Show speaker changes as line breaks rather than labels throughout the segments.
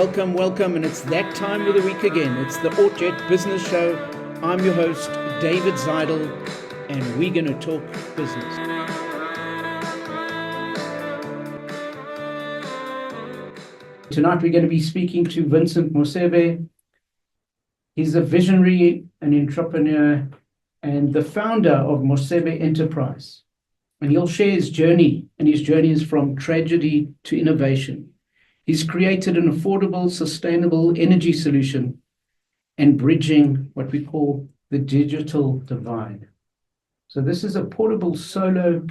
welcome, and it's that time of the week again. It's the Ort Jet Business Show. I'm your host, David Zidel, and we're going to talk business. Tonight we're going to be speaking to Vincent Mosebe. He's a visionary, an entrepreneur, and the founder of Mosebe Enterprise. And he'll share his journey, and his journey is from tragedy to innovation. He's created an affordable, sustainable energy solution and bridging what we call the digital divide. So this is a portable solar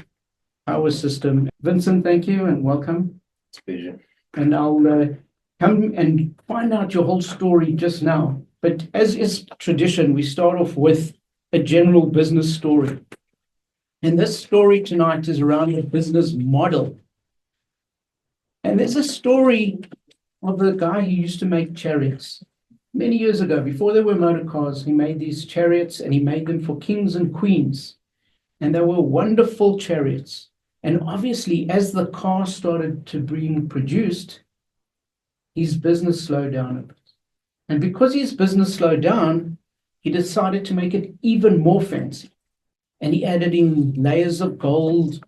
power system. Vincent, thank you and welcome.
It's a pleasure.
And I'll come and find out your whole story just now. But as is tradition, we start off with a general business story. And this story tonight is around the business model. And there's a story of a guy who used to make chariots. Many years ago, before there were motor cars, he made these chariots and he made them for kings and queens. And they were wonderful chariots. And obviously, as the car started to being produced, his business slowed down a bit. And because his business slowed down, he decided to make it even more fancy. And he added in layers of gold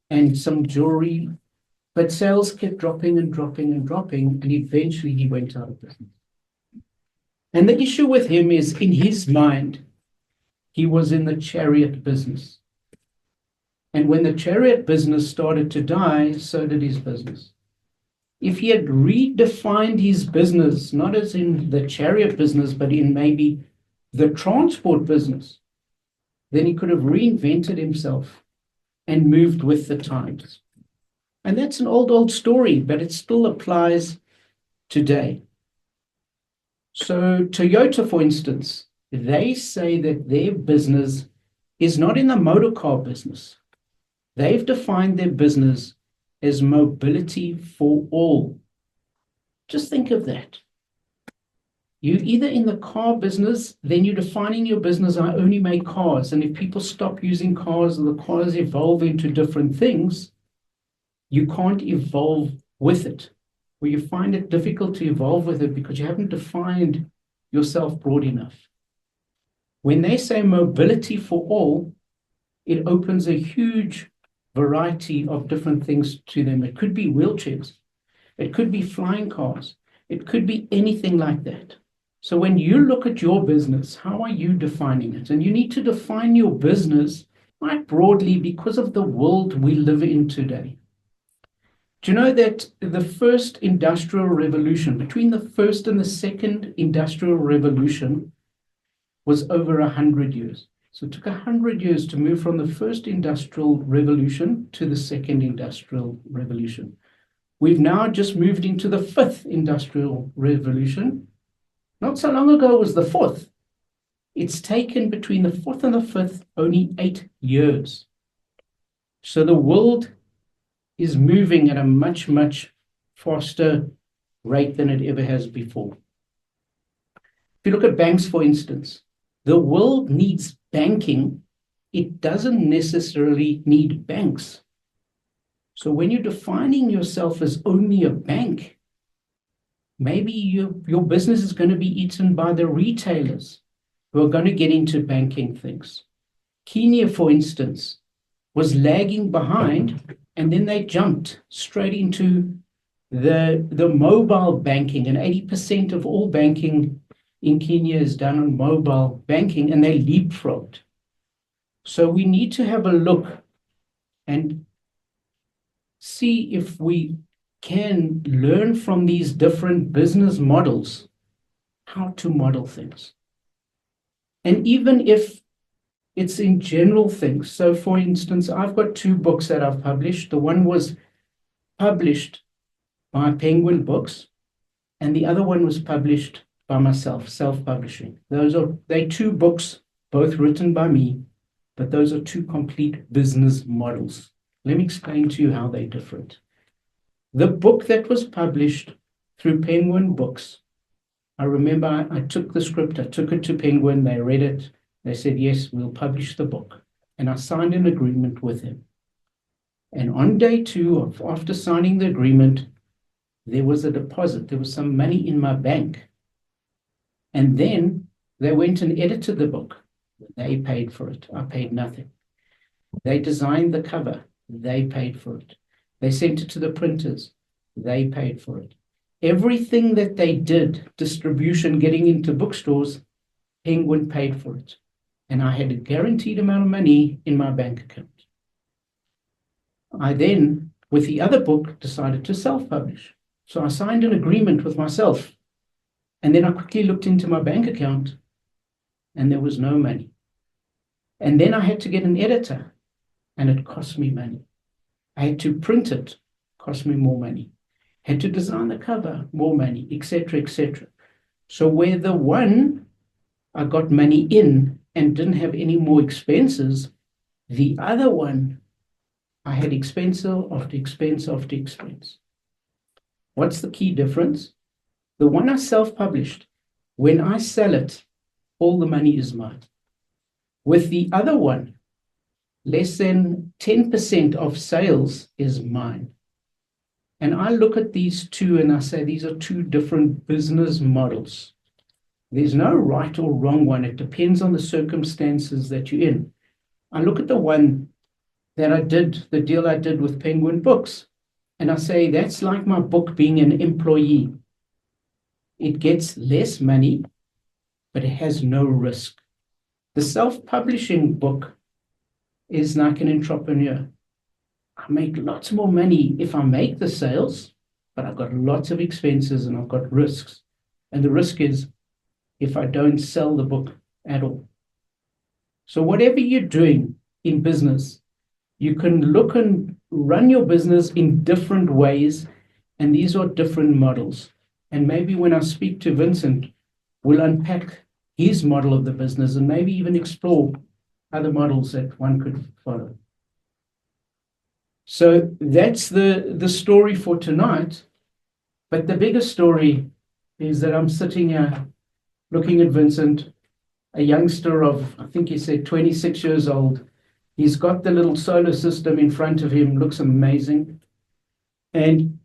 and some jewelry. But sales kept dropping and dropping and dropping, and eventually he went out of business. And the issue with him is, in his mind, he was in the chariot business. And when the chariot business started to die, so did his business. If he had redefined his business, not as in the chariot business, but in maybe the transport business, then he could have reinvented himself and moved with the times. And that's an old story, but it still applies today. So Toyota, for instance, they say that their business is not in the motor car business. They've defined their business as mobility for all. Just think of that. You're either in the car business, then you're defining your business, I only make cars. And if people stop using cars or the cars evolve into different things, you can't evolve with it, or you find it difficult to evolve with it because you haven't defined yourself broad enough. When they say mobility for all, it opens a huge variety of different things to them. It could be wheelchairs. It could be flying cars. It could be anything like that. So when you look at your business, how are you defining it? And you need to define your business quite broadly because of the world we live in today. Do you know that the first industrial revolution, between the first and the second industrial revolution, was over 100 years? So it took 100 years to move from the first industrial revolution to the second industrial revolution. We've now just moved into the fifth industrial revolution. Not so long ago was the fourth. It's taken between the fourth and the fifth only 8 years. So the world is moving at a much, much faster rate than it ever has before. If you look at banks, for instance, the world needs banking. It doesn't necessarily need banks. So when you're defining yourself as only a bank, maybe your business is going to be eaten by the retailers who are going to get into banking things. Kenya, for instance, was lagging behind, and then they jumped straight into the mobile banking, and 80% of all banking in Kenya is done on mobile banking, and they leapfrogged. So we need to have a look and see if we can learn from these different business models how to model things. And even if it's in general things. So for instance, I've got 2 books that I've published. The one was published by Penguin Books, and the other one was published by myself, self-publishing. They're 2 books, both written by me, but those are 2 complete business models. Let me explain to you how they're different. The book that was published through Penguin Books, I remember I took the script, I took it to Penguin, they read it, they said, yes, we'll publish the book. And I signed an agreement with him. And on day 2, after signing the agreement, there was a deposit, there was some money in my bank. And then they went and edited the book. They paid for it. I paid nothing. They designed the cover. They paid for it. They sent it to the printers. They paid for it. Everything that they did, distribution, getting into bookstores, Penguin paid for it. And I had a guaranteed amount of money in my bank account. I then, with the other book, decided to self-publish. So I signed an agreement with myself. And then I quickly looked into my bank account and there was no money. And then I had to get an editor and it cost me money. I had to print it, cost me more money. Had to design the cover, more money, etc., etc. So where the one I got money in and didn't have any more expenses, the other one I had expense after expense after expense. What's the key difference? The one I self-published, when I sell it, all the money is mine. With the other one, less than 10% of sales is mine. And I look at these two and I say, these are two different business models. There's no right or wrong one. It depends on the circumstances that you're in. I look at the one that I did, the deal I did with Penguin Books, and I say, that's like my book being an employee. It gets less money, but it has no risk. The self-publishing book is like an entrepreneur. I make lots more money if I make the sales, but I've got lots of expenses and I've got risks. And the risk is if I don't sell the book at all. So whatever you're doing in business, you can look and run your business in different ways, and these are different models. And maybe when I speak to Vincent, we'll unpack his model of the business and maybe even explore other models that one could follow. So that's the story for tonight. But the bigger story is that I'm sitting here looking at Vincent, a youngster of, I think he said 26 years old. He's got the little solar system in front of him, looks amazing. And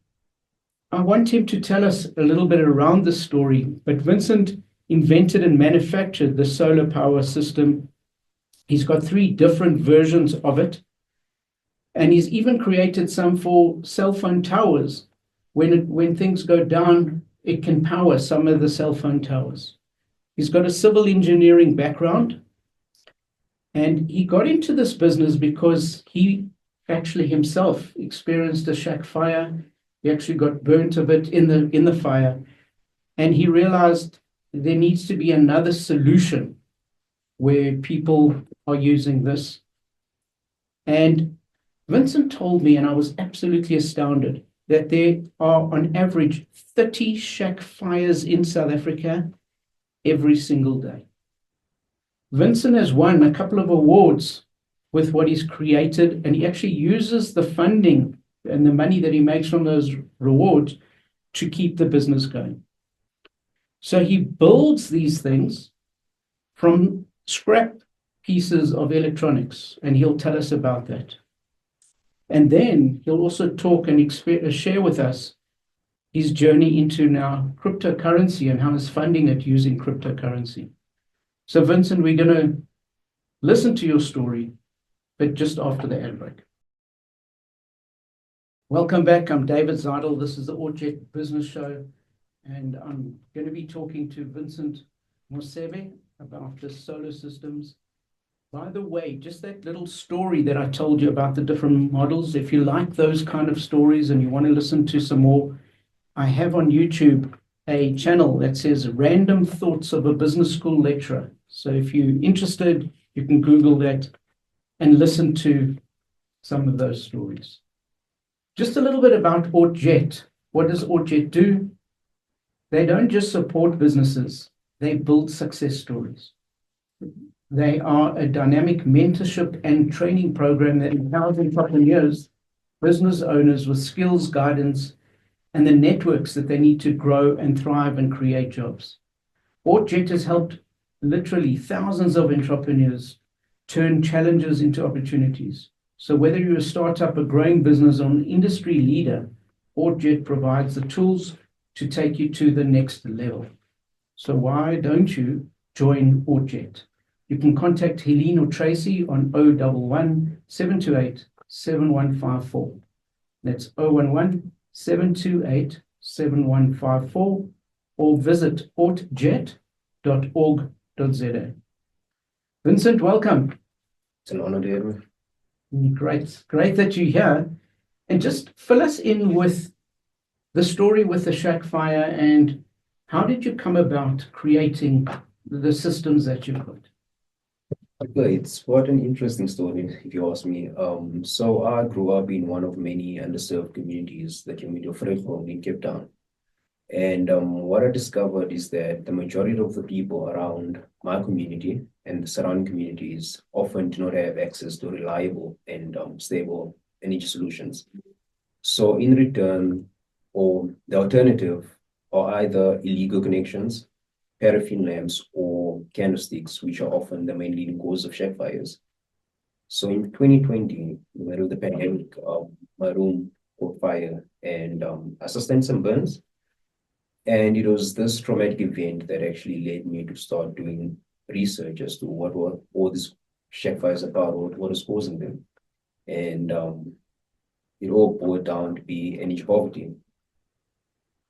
I want him to tell us a little bit around the story. But Vincent invented and manufactured the solar power system. He's got 3 different versions of it. And he's even created some for cell phone towers. When things go down, it can power some of the cell phone towers. He's got a civil engineering background. And he got into this business because he actually himself experienced a shack fire. He actually got burnt a bit in the fire. And he realized there needs to be another solution where people are using this. And Vincent told me, and I was absolutely astounded, that there are on average 30 shack fires in South Africa every single day. Vincent has won a couple of awards with what he's created, and he actually uses the funding and the money that he makes from those rewards to keep the business going. So he builds these things from scrap pieces of electronics, and he'll tell us about that. And then he'll also talk and share with us his journey into now cryptocurrency and how he's funding it using cryptocurrency. So Vincent, we're going to listen to your story, but just after the ad break. Welcome back. I'm David Zidel. This is the Ort Jet Business Show, and I'm going to be talking to Vincent Mosebe about the solar systems. By the way, just that little story that I told you about the different models, if you like those kind of stories and you want to listen to some more, I have on YouTube a channel that says Random Thoughts of a Business School Lecturer. So if you're interested, you can Google that and listen to some of those stories. Just a little bit about Ort Jet. What does Ort Jet do? They don't just support businesses, they build success stories. They are a dynamic mentorship and training program that empowers entrepreneurs, business owners with skills, guidance, and the networks that they need to grow and thrive and create jobs. Ort Jet has helped literally thousands of entrepreneurs turn challenges into opportunities. So whether you're a startup, a growing business, or an industry leader, Ort Jet provides the tools to take you to the next level. So why don't you join Ort Jet? You can contact Helene or Tracy on 011 728 7154. That's 011 728 7154, or visit ortjet.org.za. Vincent, welcome.
It's an honor to have me.
Great that you're here. And just fill us in with the story with the shack fire, and how did you come about creating the systems that you've got?
Okay, it's quite an interesting story, if you ask me. So I grew up in one of many underserved communities, the community of Vryheid in Cape Town. And what I discovered is that the majority of the people around my community and the surrounding communities often do not have access to reliable and stable energy solutions. So in return, or the alternative are either illegal connections, paraffin lamps, or candlesticks, which are often the main leading cause of shack fires. So in 2020, in the middle of the pandemic, my room caught fire and I sustained some burns. And it was this traumatic event that actually led me to start doing research as to what were all these shack fires about, what is causing them. And it all boiled down to be energy poverty.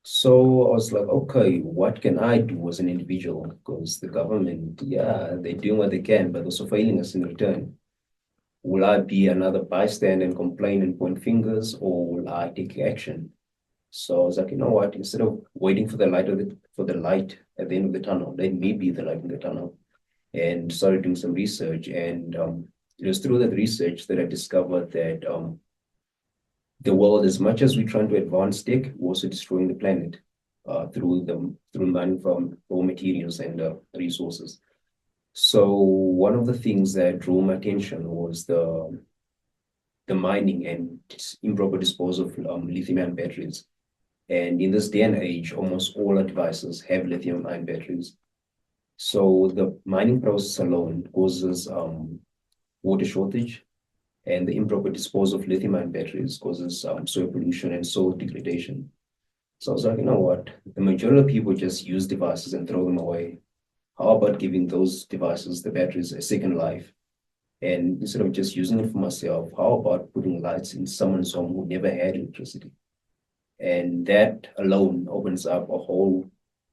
So I was like, okay, what can I do as an individual? Because the government, yeah, they're doing what they can, but also failing us in return. Will I be another bystander and complain and point fingers, or will I take action? So I was like, you know what? Instead of waiting for the light at the end of the tunnel, let me be the light in the tunnel. And started doing some research, and it was through that research that I discovered that the world, as much as we're trying to advance tech, we're also destroying the planet through mining from raw materials and resources. So one of the things that drew my attention was the mining and improper disposal of lithium-ion batteries. And in this day and age, almost all our devices have lithium-ion batteries. So the mining process alone causes water shortage, and the improper disposal of lithium-ion batteries causes soil pollution and soil degradation. So I was like, you know what? The majority of people just use devices and throw them away. How about giving those devices, the batteries, a second life? And instead of just using it for myself, how about putting lights in someone's home who never had electricity? And that alone opens up a whole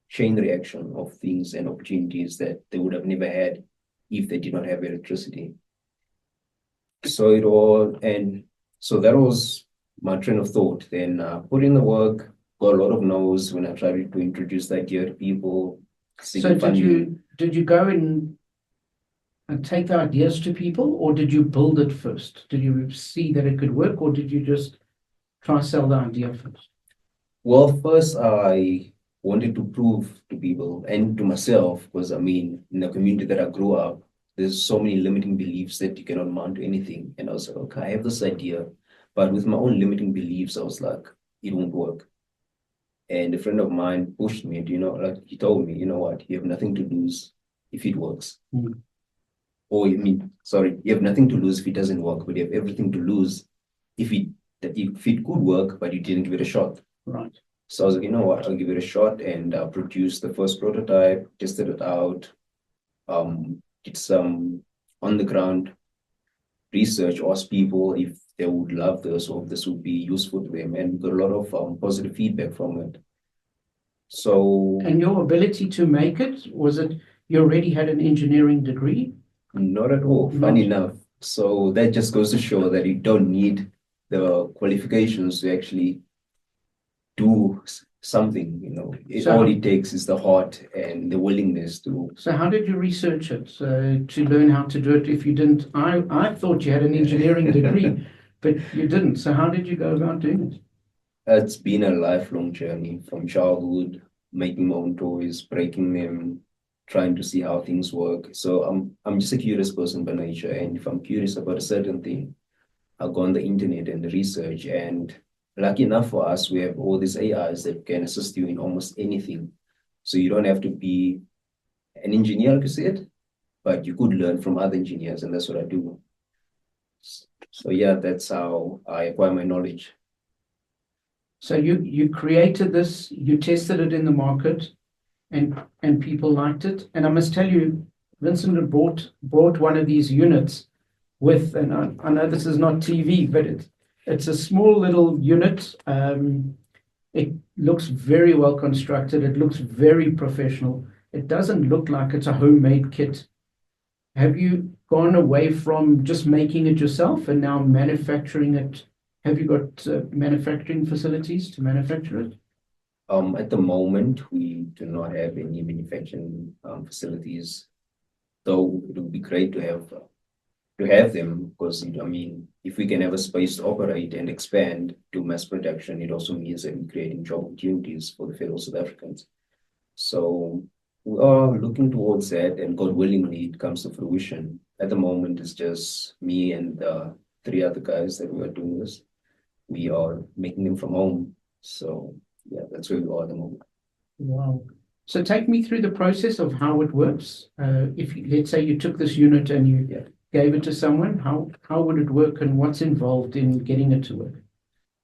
chain reaction of things and opportunities that they would have never had if they did not have electricity. So that was my train of thought. Then put in the work, got a lot of no's when I tried to introduce the idea to people.
So did you go in and take the ideas to people, or did you build it first? Did you see that it could work, or did you just try to sell the idea first?
Well, first I wanted to prove to people and to myself, because I mean, in the community that I grew up, there's so many limiting beliefs that you cannot mount to anything. And I was like, okay, I have this idea, but with my own limiting beliefs, I was like, it won't work. And a friend of mine pushed me, like he told me, you know what, you have nothing to lose if it works.
Mm.
Or you have nothing to lose if it doesn't work, but you have everything to lose if it could work, but you didn't give it a shot.
Right.
So I was like, you know what, I'll give it a shot, and produced the first prototype, tested it out, did some on the ground research, asked people if they would love this or if this would be useful to them, and got a lot of positive feedback from it. So,
and your ability to make it, was it you already had an engineering degree?
Not at all, funny enough. So that just goes to show that you don't need the qualifications to actually do something, all it takes is the heart and the willingness to.
So how did you research it to learn how to do it if you didn't? I thought you had an engineering degree, but you didn't. So how did you go about doing it?
It's been a lifelong journey from childhood, making my own toys, breaking them, trying to see how things work. So I'm just a curious person by nature, and if I'm curious about a certain thing, I'll go on the internet and research. And lucky enough for us, we have all these AIs that can assist you in almost anything. So you don't have to be an engineer, like you said, but you could learn from other engineers, and that's what I do. So yeah, that's how I acquire my knowledge.
So you created this, you tested it in the market, and people liked it. And I must tell you, Vincent had brought one of these units with, and I know this is not TV, but it's a small little unit. It looks very well constructed. It looks very professional. It doesn't look like it's a homemade kit. Have you gone away from just making it yourself and now manufacturing it? Have you got manufacturing facilities to manufacture it?
At the moment, we do not have any manufacturing facilities, though it would be great to have them because I mean, if we can have a space to operate and expand to mass production, it also means that we're creating job opportunities for the fellow South Africans. So we are looking towards that, and God willingly, it comes to fruition. At the moment, it's just me and three other guys that we are doing this. We are making them from home. So yeah, that's where we are at the moment.
Wow. So take me through the process of how it works. If let's say you took this unit and you gave it to someone, how would it work and what's involved in getting it to work?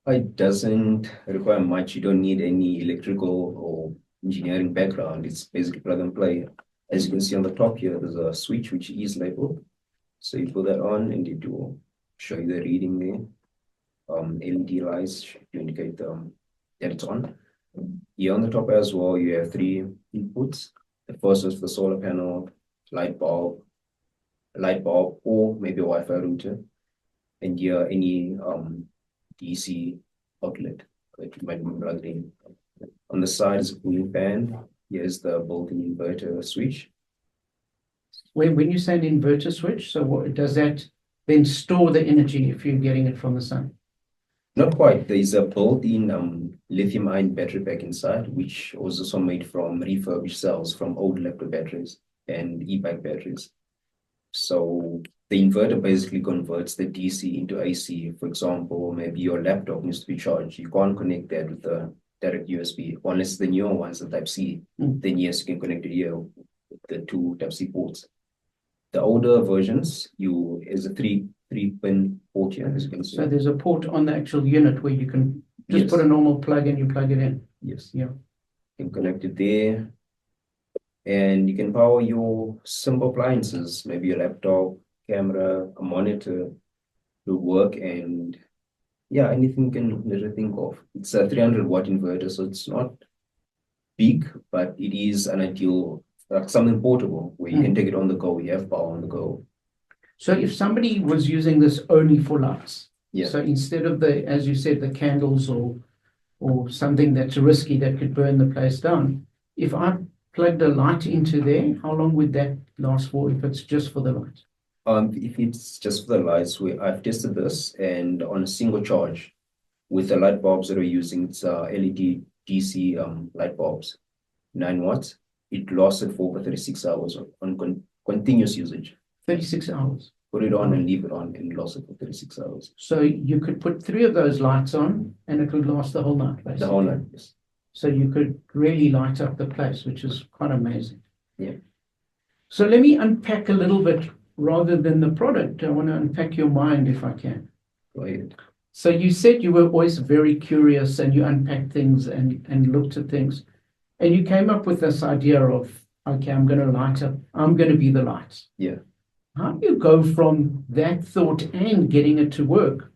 It doesn't require much. You don't need any electrical or engineering background. It's basically plug and play. As you can see on the top here, there's a switch which is labeled. So you put that on and it will show you the reading there. LED lights to indicate that it's on. Here on the top as well, you have three inputs. The first is the solar panel, light bulb, or maybe a Wi-Fi router. And here any DC outlet that you might be plugged in. On the side is a cooling fan. Here's the built-in inverter switch.
When you say an inverter switch, so what does that then store the energy if you're getting it from the sun?
Not quite. There is a built-in lithium-ion battery pack inside, which was also made from refurbished cells from old laptop batteries and e-bike batteries. So the inverter basically converts the DC into AC. For example, maybe your laptop needs to be charged. You can't connect that with the direct USB, unless the newer ones, the Type-C. Then yes, you can connect it here with the two Type-C ports. The older versions, is a three-pin port here, as you can see.
So there's a port on the actual unit where you can just put a normal plug and you plug it in.
Yes.
Yeah.
You can connect it there. And you can power your simple appliances, maybe your laptop, camera, a monitor to work, and yeah, anything you can literally think of. It's a 300-watt inverter, so it's not big, but it is an ideal, something portable where you can take it on the go. You have power on the go.
So if somebody was using this only for lights,
Yeah.
so instead of as you said, the candles or something that's risky that could burn the place down, if I plugged a light into there, how long would that last for if it's just for the light?
If it's just for the lights, I've tested this, and on a single charge with the light bulbs that we're using, it's LED DC light bulbs, 9 watts. It lasted for over 36 hours on continuous usage.
36 hours.
Put it on and leave it on, and last it for 36 hours.
So you could put 3 of those lights on, and it would last the whole night, basically.
The whole night, yes.
So you could really light up the place, which is quite amazing.
Yeah.
So let me unpack a little bit rather than the product. I want to unpack your mind if I can.
Go ahead.
So you said you were always very curious and you unpacked things and looked at things. And you came up with this idea of, okay, I'm going to be the light.
Yeah.
How do you go from that thought and getting it to work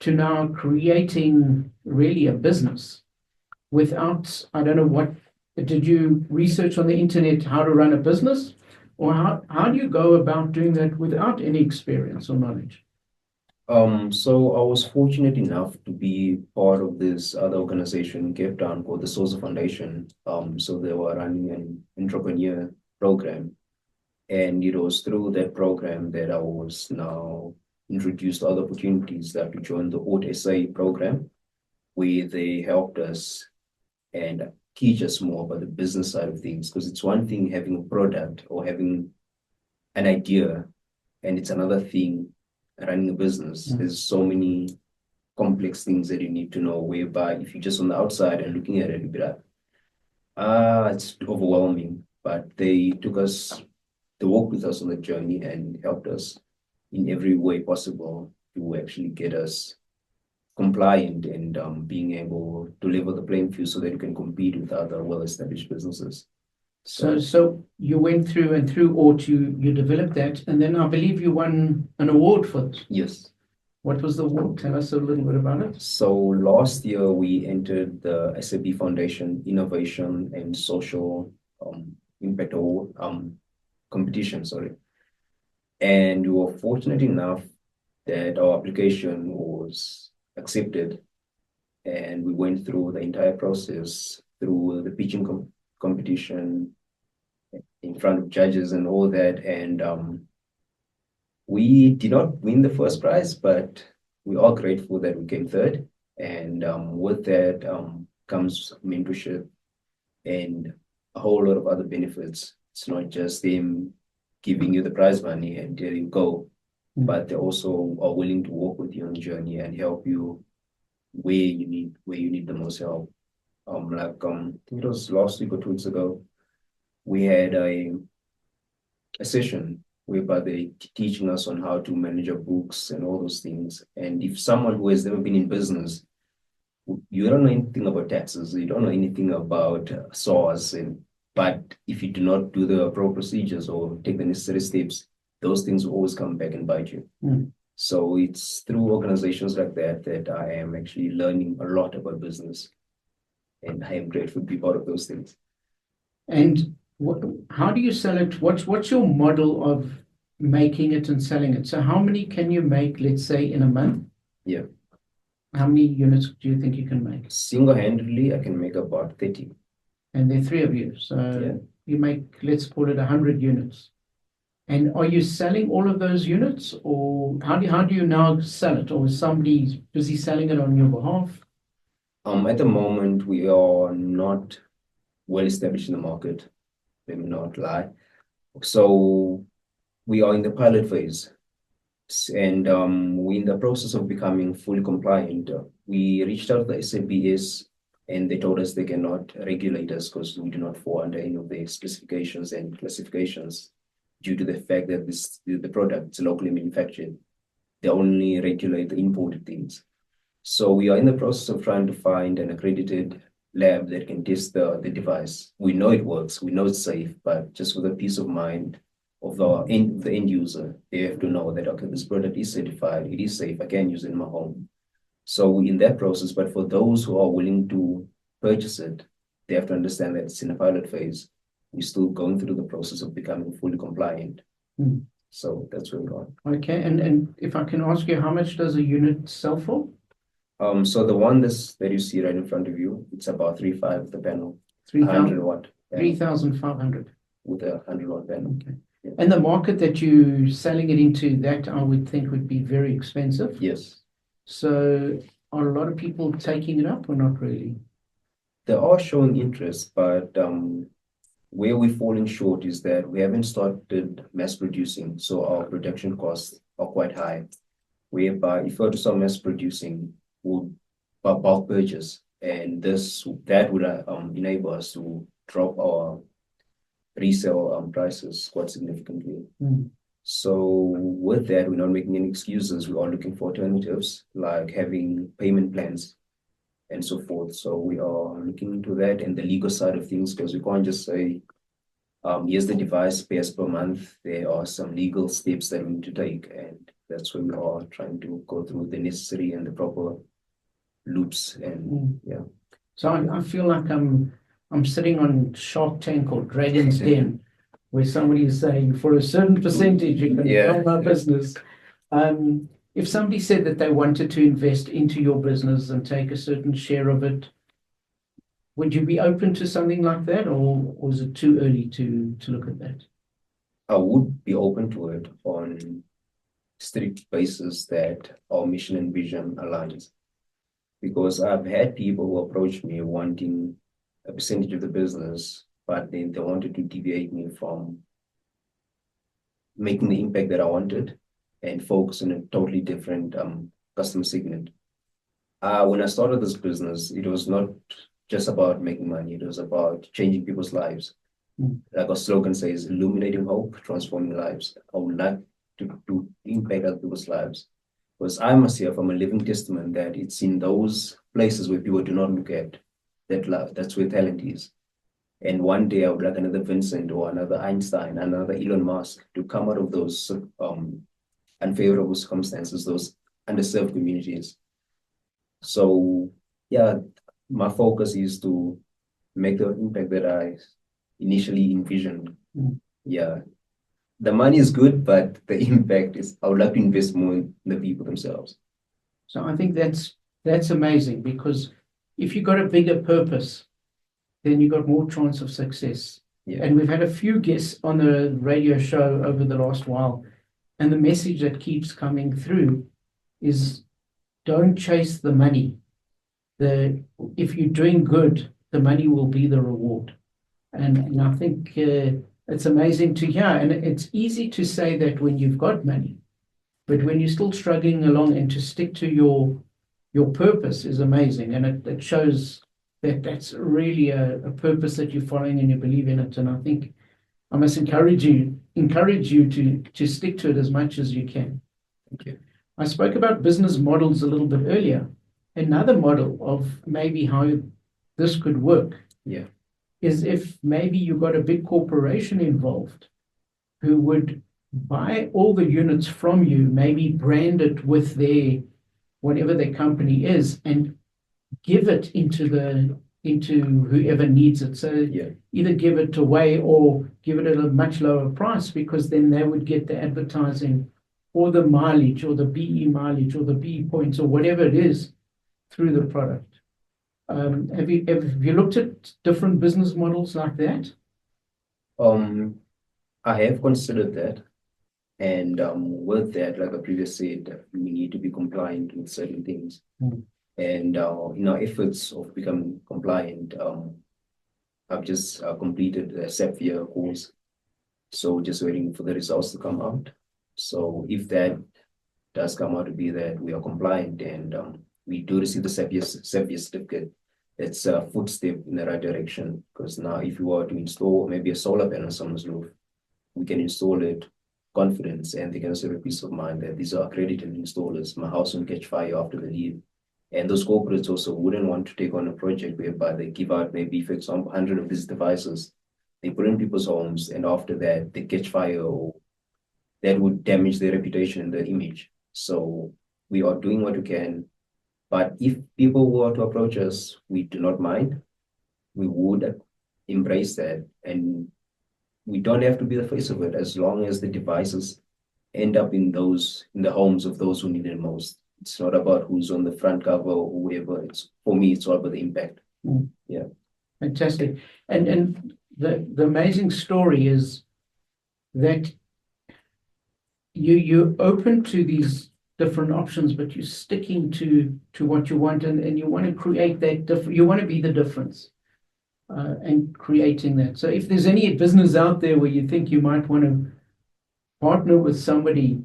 to now creating really a business without, I don't know what, did you research on the internet how to run a business? Or how do you go about doing that without any experience or knowledge?
So I was fortunate enough to be part of this other organization in Cape Town called the Sosa Foundation. So they were running an entrepreneur program. And it was through that program that I was now introduced to other opportunities that to join the Ort SA program, where they helped us and teach us more about the business side of things. Because it's one thing having a product or having an idea, and it's another thing running a business. There's so many complex things that you need to know, whereby if you're just on the outside and looking at it, you'd be like, it's overwhelming. But they worked with us on the journey and helped us in every way possible to actually get us compliant and being able to level the playing field so that you can compete with other well-established businesses.
So you went through and through Ort, you developed that, and then I believe you won an award for it.
Yes.
What was the award? Tell us a little bit about it.
So last year we entered the SAB Foundation Innovation and Social Impact Award competition, sorry. And we were fortunate enough that our application was accepted, and we went through the entire process through the pitching competition in front of judges and all that. And we did not win the first prize, but we are grateful that we came third. And with that comes mentorship and a whole lot of other benefits. It's not just them giving you the prize money and there you go, but they also are willing to walk with you on the journey and help you where you need the most help. I think it was last week or 2 weeks ago, we had a session whereby they teaching us on how to manage our books and all those things. And if someone who has never been in business, you don't know anything about taxes, you don't know anything about SARS, but if you do not do the proper procedures or take the necessary steps, those things will always come back and bite you. So it's through organizations like that that I am actually learning a lot about business, and I am grateful to be part of those things.
And how do you sell it? What's your model of making it and selling it? So how many can you make, let's say, in a month?
Yeah.
How many units do you think you can make?
Single-handedly, I can make about 30.
And there are 3 of you. So you make, let's call it 100 units. And are you selling all of those units, or how do you now sell it? Or is somebody busy selling it on your behalf?
At the moment, we are not well established in the market. Let me not lie. So we are in the pilot phase, and we're in the process of becoming fully compliant. We reached out to the SABS, and they told us they cannot regulate us because we do not fall under any of their specifications and classifications due to the fact that the product is locally manufactured. They only regulate the imported things. So we are in the process of trying to find an accredited lab that can test the device. We know it works, we know it's safe, but just for the peace of mind of the end user, they have to know that, okay, this product is certified, it is safe, I can use it in my home. So we're in that process, but for those who are willing to purchase it, they have to understand that it's in a pilot phase. We're still going through the process of becoming fully compliant. So that's where we are.
Okay, and if I can ask you, how much does a unit sell for?
So the one that you see right in front of you, it's about 3.5 the panel.
3,000
watt.
3,500
with a 100-watt panel.
Okay.
Yeah.
And the market that you're selling it into, that I would think would be very expensive.
Yes.
So are a lot of people taking it up or not really?
They are showing interest, but where we're falling short is that we haven't started mass producing, so our production costs are quite high. Whereby if we were to start mass producing, we'll bulk purchase, and that would enable us to drop our resale prices quite significantly. So with that, we're not making any excuses. We are looking for alternatives like having payment plans and so forth. So we are looking into that and the legal side of things, because we can't just say, here's the device, pay us per month. There are some legal steps that we need to take, and that's where we are trying to go through the necessary and the proper loops. And yeah.
So I feel like I'm sitting on Shark Tank or Dragon's Den, where somebody is saying for a certain percentage you can run my business. If somebody said that they wanted to invest into your business and take a certain share of it, would you be open to something like that, or is it too early to look at that?
I would be open to it on strict basis that our mission and vision aligns. Because I've had people who approach me wanting a percentage of the business, but then they wanted to deviate me from making the impact that I wanted and focus on a totally different customer segment. When I started this business, it was not just about making money, it was about changing people's lives. Like our slogan says, illuminating hope, transforming lives. I would like to impact other people's lives. Because I myself, I'm a living testament that it's in those places where people do not look at that love. That's where talent is. And one day I would like another Vincent or another Einstein, another Elon Musk to come out of those unfavorable circumstances, those underserved communities. So yeah, my focus is to make the impact that I initially envisioned.
Mm.
Yeah. The money is good, but the impact is I would like to invest more in the people themselves.
So I think that's amazing, because if you've got a bigger purpose, then you've got more chance of success.
Yeah.
And we've had a few guests on the radio show over the last while, and the message that keeps coming through is don't chase the money. If you're doing good, the money will be the reward. And I think it's amazing to hear. And it's easy to say that when you've got money, but when you're still struggling along, and to stick to your purpose is amazing. And it shows that that's really a purpose that you're following and you believe in it. And I think I must encourage you to stick to it as much as you can.
Thank you.
I spoke about business models a little bit earlier. Another model of maybe how this could work is if maybe you've got a big corporation involved who would buy all the units from you, maybe brand it with their whatever their company is, and give it into whoever needs it. So either give it away or give it at a much lower price, because then they would get the advertising or the mileage or the BE mileage or the BE points or whatever it is through the product. Have you looked at different business models like that?
I have considered that. And with that, like I previously said, we need to be compliant with certain things.
Mm.
And in our efforts of becoming compliant, I've just completed a SAP-year course. So just waiting for the results to come out. So if that does come out to be that we are compliant and we do receive the SAP-year certificate, it's a footstep in the right direction. Because now if you were to install maybe a solar panel on someone's roof, we can install it confidence, and they can also have a peace of mind that these are accredited installers. My house won't catch fire after they leave. And those corporates also wouldn't want to take on a project whereby they give out maybe, for example, 100 of these devices. They put in people's homes, and after that, they catch fire, or that would damage their reputation and their image. So we are doing what we can. But if people were to approach us, we do not mind. We would embrace that. And we don't have to be the face of it, as long as the devices end up in the homes of those who need it most. It's not about who's on the front cover or whoever. For me, it's all about the impact.
Mm.
Yeah.
Fantastic. And the amazing story is that you're open to these different options, but you're sticking to what you want, and you want to create that different. You want to be the difference. And creating that. So if there's any business out there where you think you might want to partner with somebody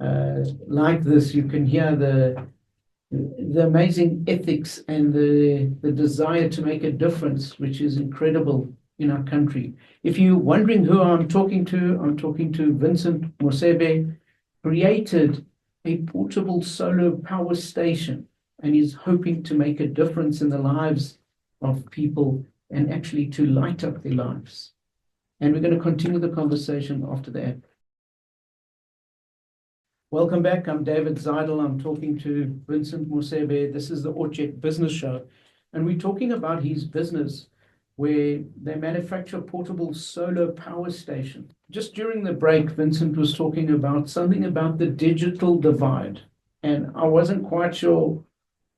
like this, you can hear the amazing ethics and the desire to make a difference, which is incredible in our country. If you're wondering who I'm talking to Vincent Mosebe, created a portable solar power station, and he's hoping to make a difference in the lives of people and actually to light up their lives. And we're going to continue the conversation after that. Welcome back. I'm David Zidel. I'm talking to Vincent Mosebe. This is the Ort Jet Business Show. And we're talking about his business where they manufacture portable solar power station. Just during the break, Vincent was talking about something about the digital divide. And I wasn't quite sure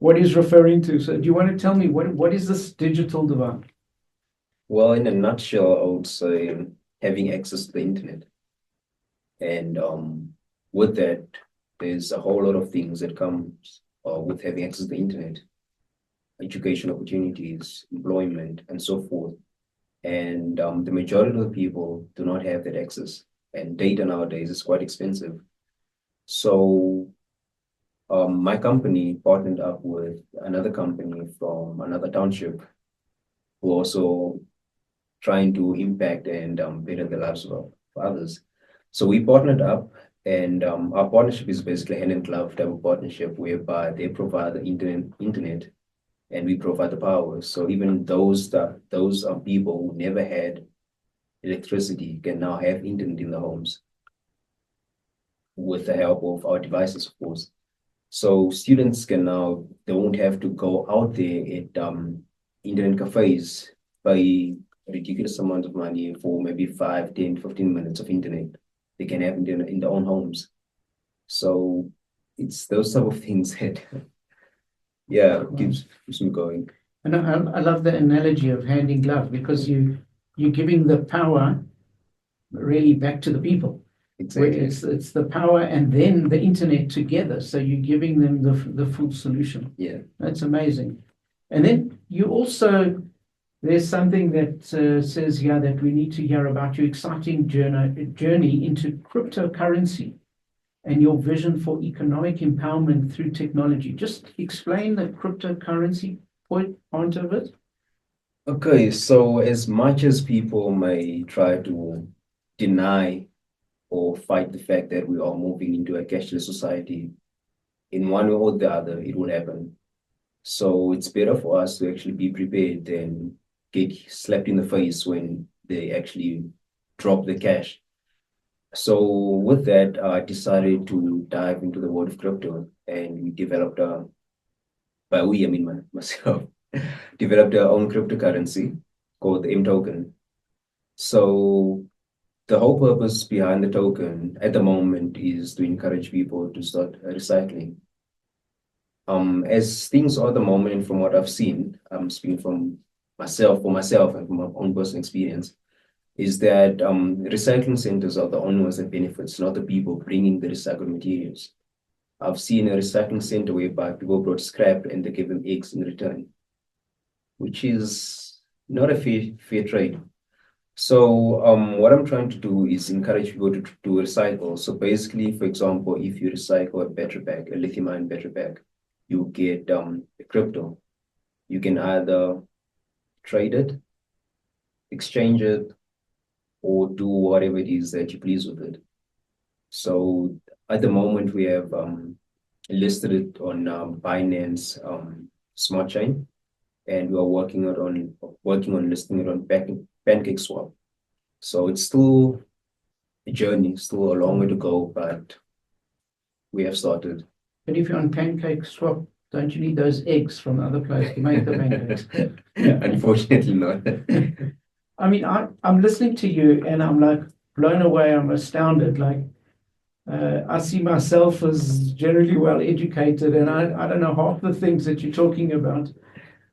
what he's referring to. So do you want to tell me what is this digital divide?
Well, in a nutshell, I would say having access to the internet. And with that, there's a whole lot of things that comes with having access to the internet. Education opportunities, employment, and so forth. And the majority of the people do not have that access. And data nowadays is quite expensive. So my company partnered up with another company from another township who also trying to impact and better the lives of others. So we partnered up And our partnership is basically hand in glove type of partnership whereby they provide the internet and we provide the power. So even those are people who never had electricity can now have internet in their homes with the help of our devices, of course. So students can now, they won't have to go out there at internet cafes, pay a ridiculous amount of money for maybe 5, 10, 15 minutes of internet. They can have internet in their own homes. So it's those type of things that, yeah, keeps me going.
And I love the analogy of hand in glove because you're giving the power really back to the people. Where
Exactly.
it's the power and then the internet together. So you're giving them the full solution.
Yeah.
That's amazing. And then you also, there's something that says here that we need to hear about your exciting journey into cryptocurrency and your vision for economic empowerment through technology. Just explain the cryptocurrency point of it.
Okay, so as much as people may try to deny or fight the fact that we are moving into a cashless society, in one way or the other, it will happen. So it's better for us to actually be prepared than get slapped in the face when they actually drop the cash. So with that, I decided to dive into the world of crypto, and we developed by we, I mean myself, developed our own cryptocurrency called the M token. So the whole purpose behind the token at the moment is to encourage people to start recycling. As things are at the moment, from what I've seen, I'm speaking from for myself and from my own personal experience, is that recycling centers are the only ones that benefits, not the people bringing the recycled materials. I've seen a recycling center whereby people brought scrap and they give them eggs in return, which is not a fair trade. So what I'm trying to do is encourage people to recycle. So basically, for example, if you recycle a battery pack, a lithium-ion battery pack, you get a crypto. You can either trade it, exchange it, or do whatever it is that you please with it. So at the moment, we have listed it on Binance Smart Chain, and we are working on listing it on Pancake Swap. So it's still a journey, still a long way to go, but we have started.
But if you're on Pancake Swap, don't you need those eggs from the other place to make the pancakes?
Unfortunately not.
I mean, I'm listening to you and I'm like blown away. I'm astounded. Like, I see myself as generally well educated, and I don't know half the things that you're talking about,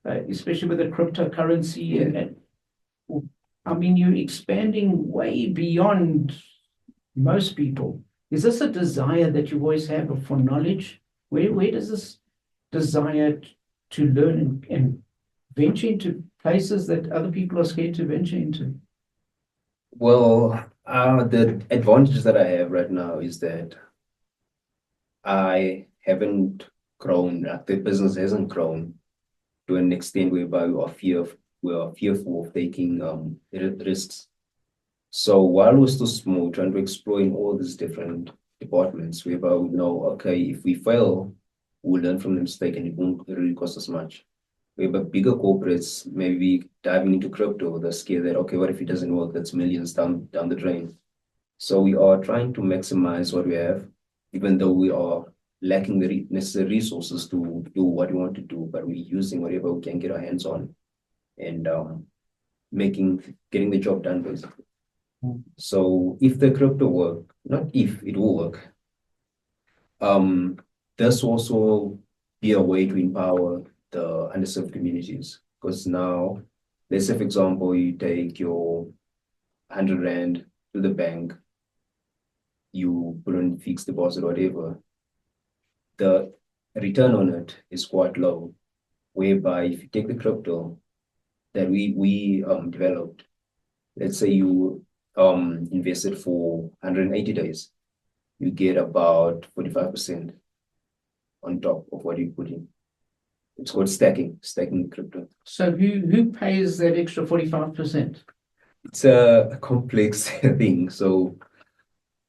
especially with the cryptocurrency. And I mean, you're expanding way beyond most people. Is this a desire that you always have for knowledge? Where does this desire to learn and venture into places that other people are scared to venture into?
Well, the advantage that I have right now is that I haven't grown, the business hasn't grown to an extent whereby we are fearful of taking risks. So while we're still small, trying to explore in all these different departments, whereby we know, okay, if we fail, we'll learn from the mistake and it won't really cost us much. Whereby bigger corporates maybe diving into crypto, they're scared that, okay, what if it doesn't work? That's millions down the drain. So we are trying to maximize what we have, even though we are lacking the necessary resources to do what we want to do, but we're using whatever we can get our hands on and getting the job done basically. So if the crypto work, not if it will work, this also be a way to empower the underserved communities. Because now, let's say for example, you take your 100 Rand to the bank, you put on fixed deposit, whatever, the return on it is quite low. Whereby if you take the crypto that we developed, let's say you invested for 180 days, you get about 45% on top of what you put in. It's called stacking crypto.
So who pays that extra 45%?
It's a complex thing. So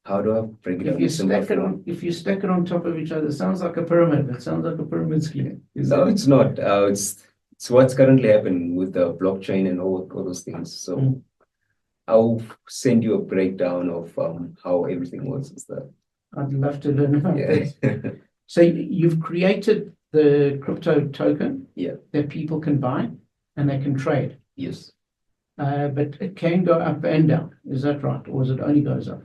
How do I break it
If
down
you
in simple
stack it
form?
on, if you stack it on top of each other, it sounds like a pyramid. It sounds like a pyramid scheme.
No, it's not. It's what's currently happening with the blockchain and all those things. So
Mm.
I'll send you a breakdown of how everything works and stuff.
I'd love to learn about
Yeah.
this. So you've created the crypto token
Yeah.
that people can buy and they can trade.
Yes.
But it can go up and down. Is that right? Or is it only goes up?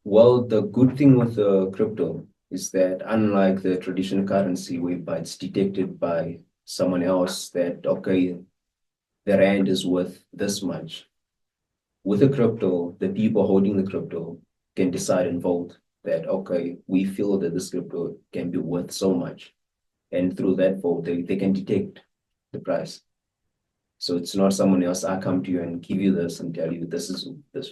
Well, the good thing with the crypto is that unlike the traditional currency whereby it's detected by someone else that, okay, the rand is worth this much. With the crypto, the people holding the crypto can decide and vote that, okay, we feel that this crypto can be worth so much. And through that vote, they can detect the price. So it's not someone else, I come to you and give you this and tell you this is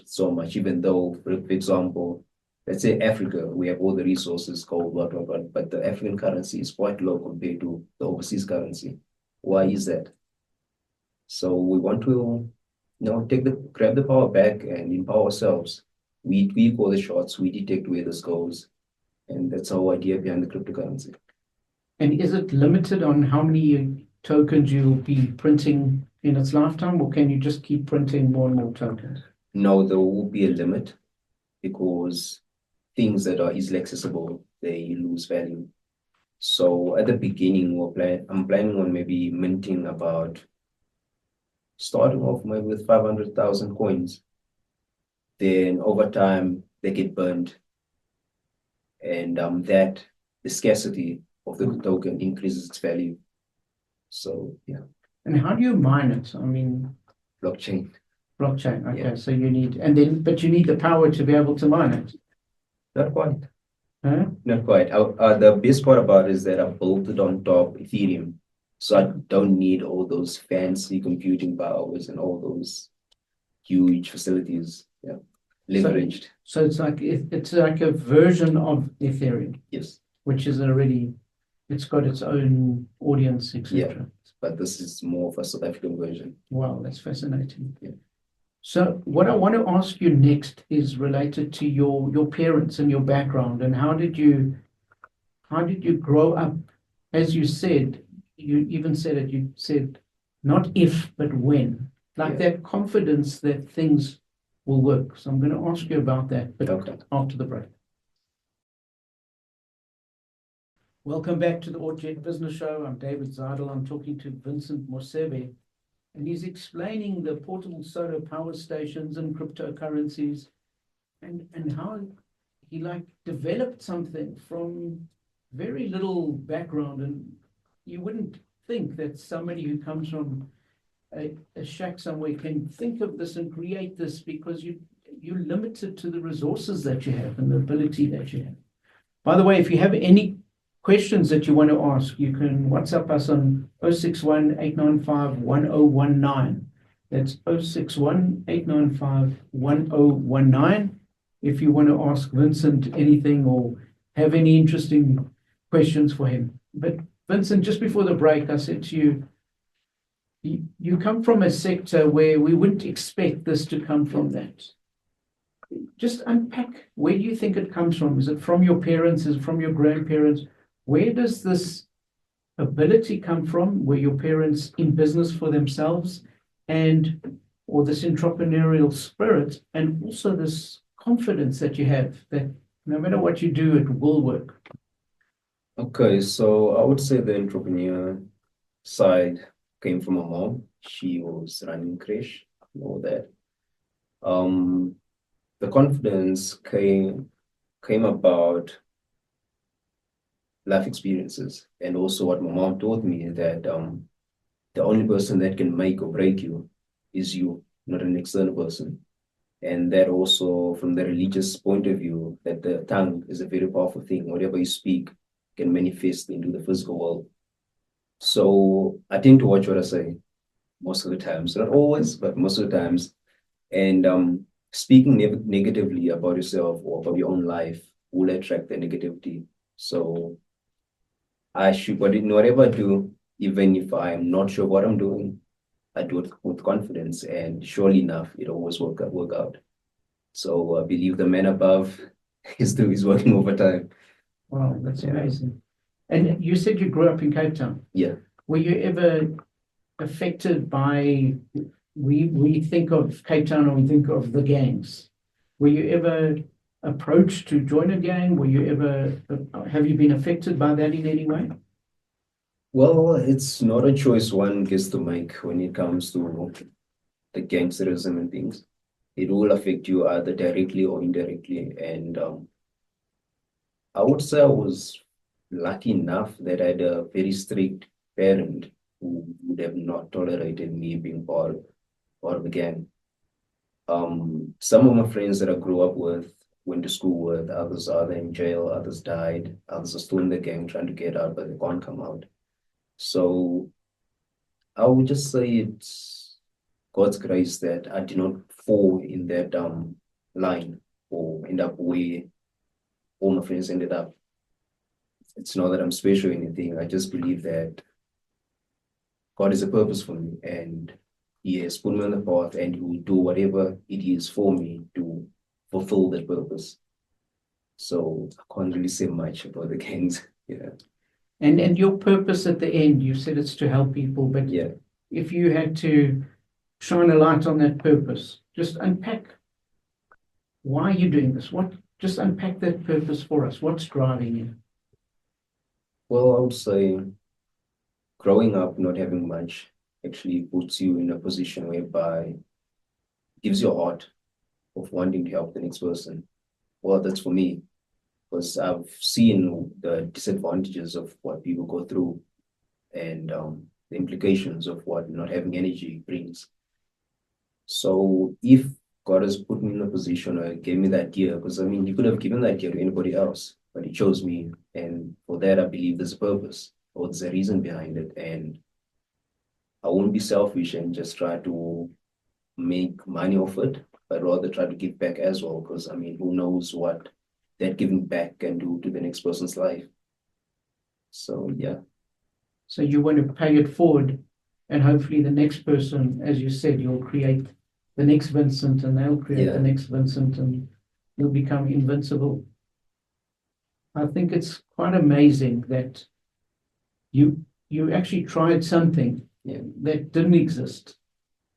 so much, even though, for example, let's say Africa, we have all the resources, gold, what, but the African currency is quite low compared to the overseas currency. Why is that? So we want to, grab the power back and empower ourselves. We call the shots, we detect where this goes, and that's our idea behind the cryptocurrency.
And is it limited on how many tokens you'll be printing in its lifetime, or can you just keep printing more and more tokens?
No, there will be a limit because things that are easily accessible, they lose value. So at the beginning, I'm planning on maybe minting starting off maybe with 500,000 coins. Then over time, they get burned. And the scarcity of the token increases its value. So yeah,
And how do you mine it? I mean,
blockchain.
blockchain. Okay,
Yeah.
so you need, but you need the power to be able to mine it.
Not quite.
Huh?
Not quite. The best part about it is that I built it on top Ethereum. So I don't need all those fancy computing powers and all those huge facilities. Yeah. Leveraged.
So it's like a version of Ethereum,
Yes.
which is it's got its own audience, etc.
But this is more of a South African version.
Wow, that's fascinating.
Yeah.
So what I want to ask you next is related to your parents and your background, and how did you grow up? As you said, you even said it, you said not if, but when. Like that confidence that things will work. So I'm going to ask you about that, but after the break. Welcome back to the Ort Jet Business Show. I'm David Zidel. I'm talking to Vincent Mosebe, and he's explaining the portable solar power stations and cryptocurrencies and how he developed something from very little background. And you wouldn't think that somebody who comes from a shack somewhere can think of this and create this, because you're limited to the resources that you have and the ability that you have. By the way, if you have any questions that you want to ask, you can WhatsApp us on 061 895 1019. That's 061 895 1019. If you want to ask Vincent anything or have any interesting questions for him. But Vincent, just before the break, I said to you, you come from a sector where we wouldn't expect this to come from that. Just unpack, where do you think it comes from? Is it from your parents? Is it from your grandparents? Where does this ability come from? Were your parents in business for themselves, or this entrepreneurial spirit, and also this confidence that you have that no matter what you do, it will work?
Okay, so I would say the entrepreneur side came from my mom. She was running creche and all that. The confidence came about life experiences, and also what my mom taught me, that the only person that can make or break you is you, not an external person. And that also, from the religious point of view, that the tongue is a very powerful thing. Whatever you speak can manifest into the physical world. So I tend to watch what I say most of the times, not always, but most of the times. And speaking negatively about yourself or about your own life will attract the negativity. So I should, whatever I do, even if I'm not sure what I'm doing, I do it with confidence, and surely enough, it always work out. So I believe the man above He's working overtime.
Wow, that's
Yeah.
amazing. And you said you grew up in Cape Town.
Yeah.
Were you ever affected by, we think of Cape Town and we think of the gangs. Were you ever approached to join a gang? Were you ever, have you been affected by that in any way?
Well, it's not a choice one gets to make when it comes to the gangsterism and things. It will affect you either directly or indirectly. And I would say I was lucky enough that I had a very strict parent who would have not tolerated me being part of a gang. Some of my friends that I grew up with, went to school with, others are either in jail, others died, others are still in the gang trying to get out, but they can't come out. So I would just say it's God's grace that I did not fall in that line or end up where all my friends ended up. It's not that I'm special or anything. I just believe that God has a purpose for me and He has put me on the path and He will do whatever it is for me to fulfill that purpose. So I can't really say much about the gangs. Yeah.
And your purpose at the end, you said it's to help people, but
Yeah.
if you had to shine a light on that purpose, just unpack why you're doing this. Just unpack that purpose for us. What's driving you?
Well, I would say growing up not having much actually puts you in a position whereby gives you a heart of wanting to help the next person. Well, that's for me, because I've seen the disadvantages of what people go through and the implications of what not having energy brings. So if God has put me in a position or gave me the idea, because I mean, He could have given the idea to anybody else, but He chose me. And for that, I believe there's a purpose or there's a reason behind it. And I won't be selfish and just try to make money off it, but rather try to give back as well. Because I mean, who knows what that giving back can do to the next person's life. So yeah.
So you want to pay it forward, and hopefully the next person, as you said, you'll create the next Vincent, and they'll create the next Vincent, and you'll become invincible. I think it's quite amazing that you actually tried something that didn't exist.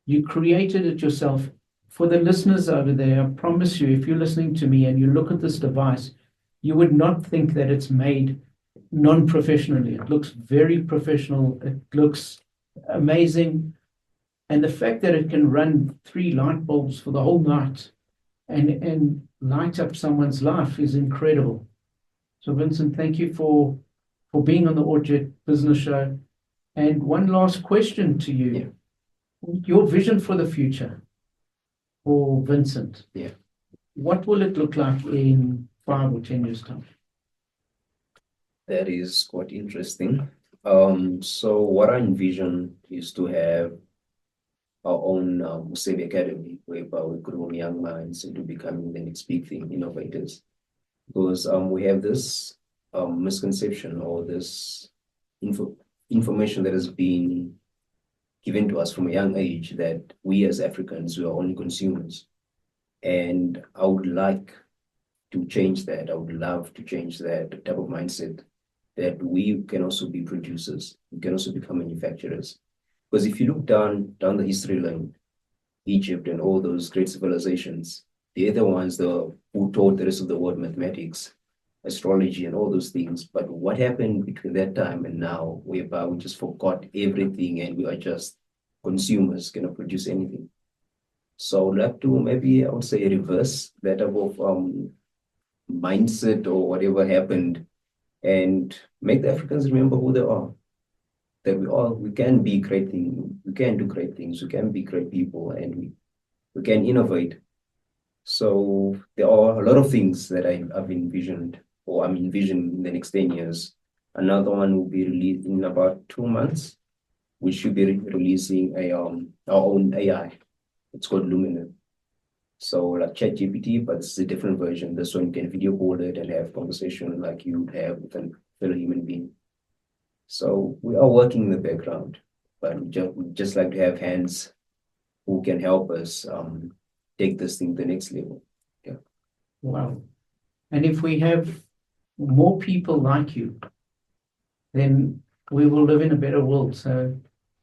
You created it yourself. For the listeners over there, I promise you, if you're listening to me and you look at this device, you would not think that it's made non-professionally. It looks very professional. It looks amazing. And the fact that it can run 3 light bulbs for the whole night and light up someone's life is incredible. So Vincent, thank you for being on the Ort Jet Business Show. And one last question to you.
Yeah.
Your vision for the future for Vincent.
Yeah.
What will it look like in 5 or 10 years' time?
That is quite interesting. So what I envision is to have our own Mosebe Academy, whereby we groom young minds into becoming the next big thing, innovators. Because we have this misconception or this information that has been given to us from a young age that we as Africans, we are only consumers. And I would like to change that. I would love to change that type of mindset that we can also be producers. We can also become manufacturers. Because if you look down the history lane, Egypt and all those great civilizations, they're the ones who taught the rest of the world mathematics, astrology, and all those things. But what happened between that time and now, whereby we just forgot everything and we are just consumers, cannot produce anything. So I would like to maybe, I would say, reverse that type of mindset or whatever happened and make the Africans remember who they are. That we can be great things, we can do great things, we can be great people, and we can innovate. So there are a lot of things that I've envisioned or I'm envisioning in the next 10 years. Another one will be released in about 2 months. We should be releasing our own AI. It's called Luminous. So like ChatGPT, but it's a different version. This one you can video call it and have conversation like you would have with a fellow human being. So we are working in the background, but we just like to have hands who can help us take this thing to the next level. Yeah.
Wow. And if we have more people like you, then we will live in a better world. So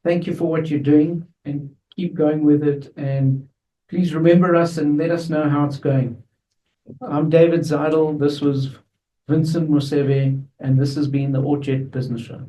thank you for what you're doing and keep going with it. And please remember us and let us know how it's going. I'm David Zidel. This was Vincent Mosebe, and this has been the Ort Jet Business Show.